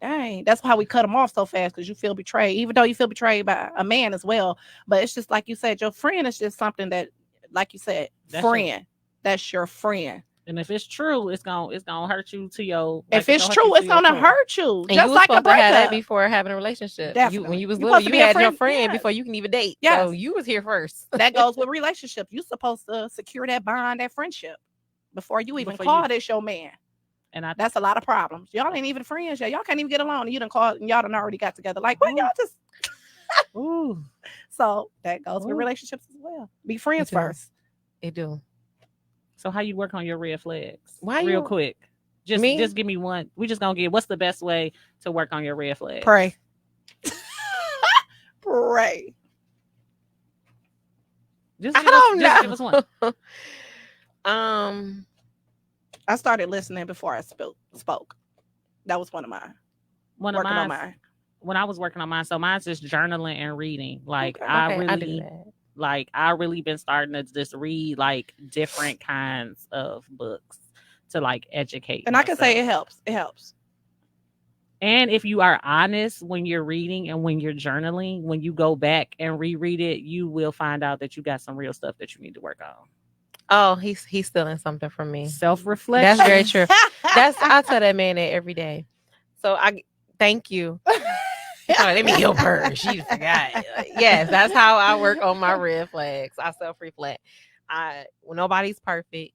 dang, that's how we cut them off so fast because you feel betrayed, even though you feel betrayed by a man as well. But it's just like you said, your friend is just something that, like you said, that's your friend. And if it's true, it's gonna hurt you to your. If it's true, it's gonna hurt you. And Just you was like a supposed to have that breakup. before having a relationship. Definitely. When you was You little, supposed to you be a had your friend. friend Yes. before you can even date. Yes. So you was here first. That goes with relationships. You're supposed to secure that bond, that friendship, before you even call this your man. And that's a lot of problems. Y'all ain't even friends yet. Y'all can't even get along. And you done called and y'all done already got together. Like, what y'all just Ooh. So that goes with relationships as well. Be friends first. It do. So how you work on your red flags? Why real you- quick? Just Me? just give me one. We just gonna get what's the best way to work on your red flags? Pray. Pray. Just I don't just know. give us one. I started listening before I spoke. That was one of mine. One of mine. When I was working on mine, so mine's just journaling and reading. Like I really like I really been starting to just read like different kinds of books to like educate. And myself. I can say it helps. It helps. And if you are honest when you're reading and when you're journaling, when you go back and reread it, you will find out that you got some real stuff that you need to work on. Oh, he's stealing something from me. Self-reflection. That's very true. I tell that man that every day. So I thank you. Oh, let me help her. She forgot. Yes, that's how I work on my red flags. I self-reflect. When nobody's perfect,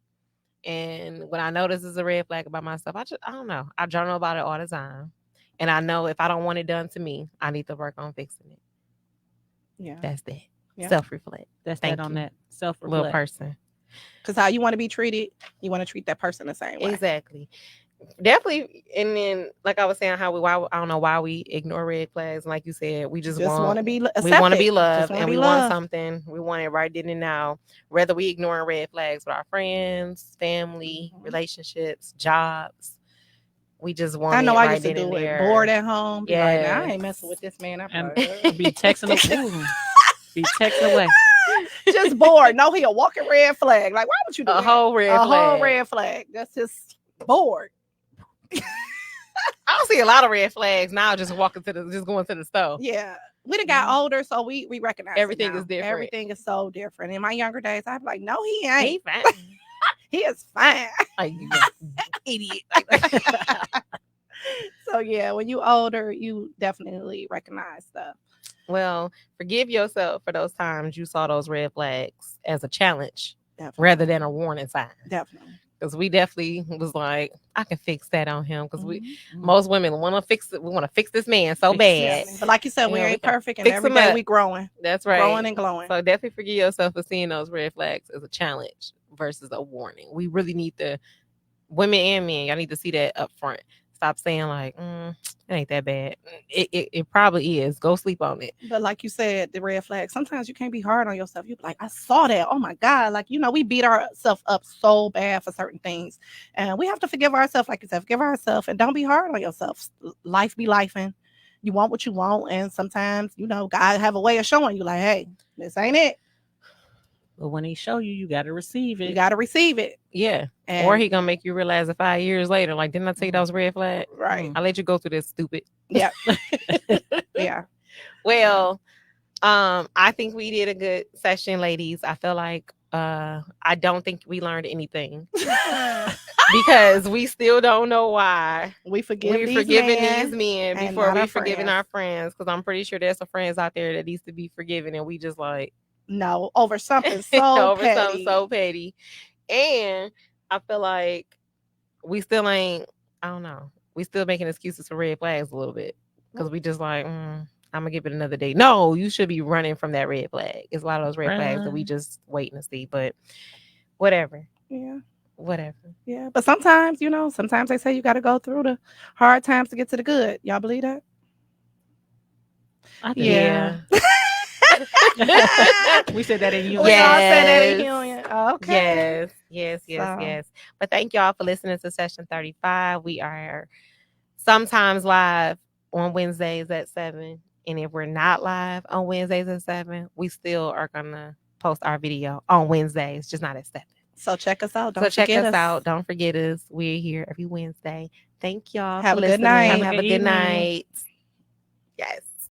and when I know this is a red flag about myself, I don't know. I journal about it all the time, and I know if I don't want it done to me, I need to work on fixing it. Yeah, that's that. Yeah. Self-reflect. That's that on that self-reflect. Little person. Because how you want to be treated, you want to treat that person the same way. Exactly. Definitely. And then, like I was saying, I don't know why we ignore red flags. Like you said, we just want to be accepted. We want to be loved, and we want something. We want it right then and now. Whether we ignoring red flags with our friends, family, relationships, jobs, we just want. I know. I used to do it. Bored at home. Yeah, like, nah, I ain't messing with this man. And be texting be texting away. Just bored. No, he a walking red flag. Like, why would you do a whole red flag? A whole red flag. That's just bored. I don't see a lot of red flags now. Just going to the store. Yeah, we done got older, so we recognize everything is different. Everything is so different. In my younger days, I'd be like, no, he ain't. He fine. He is fine. Like, you idiot. So yeah, when you older, you definitely recognize stuff. Well, forgive yourself for those times you saw those red flags as a challenge rather than a warning sign. Definitely. Because we definitely was like, I can fix that on him. Because most women want to fix it. We want to fix this man so bad. But like you said, we ain't perfect, and every day we growing. That's right. Growing and glowing. So definitely forgive yourself for seeing those red flags as a challenge versus a warning. We really need to, women and men, y'all need to see that up front. Stop saying like, it ain't that bad. It probably is. Go sleep on it. But like you said, the red flag, sometimes you can't be hard on yourself. You're like, I saw that. Oh my God. Like, we beat ourselves up so bad for certain things. And we have to forgive ourselves, like you said, forgive ourselves and don't be hard on yourself. Life be lifing. You want what you want. And sometimes, God have a way of showing you like, hey, this ain't it. But when he show you, you got to receive it. You got to receive it. Yeah. Or he going to make you realize it 5 years later. Like, didn't I tell you that was red flag? Right. I let you go through this, stupid. Yeah. Yeah. Well, I think we did a good session, ladies. I feel like I don't think we learned anything. Because we still don't know why we're forgiving these men before we forgiving our friends. Because I'm pretty sure there's some friends out there that needs to be forgiven, and we just like, no, over something so petty. Something so petty. And I feel like we still ain't, I don't know, we still making excuses for red flags a little bit because we just like, I'm gonna give it another day. No, you should be running from that red flag. It's a lot of those red flags that we Run. just waiting to see. But whatever. Yeah. Whatever. Yeah. But sometimes, sometimes they say you got to go through the hard times to get to the good. Y'all believe that? I do. Yeah. We said that in We you. all said that in Yes. union. Okay. Yes. So- But thank y'all for listening to session 35. We are sometimes live on Wednesdays at 7. And if we're not live on Wednesdays at 7, we still are gonna post our video on Wednesdays, just not at 7. So check us out. So Don't check forget us out. Don't forget us. We're here every Wednesday. Thank y'all Have for a good listening. night. Have a Have a good good evening. night. Yes.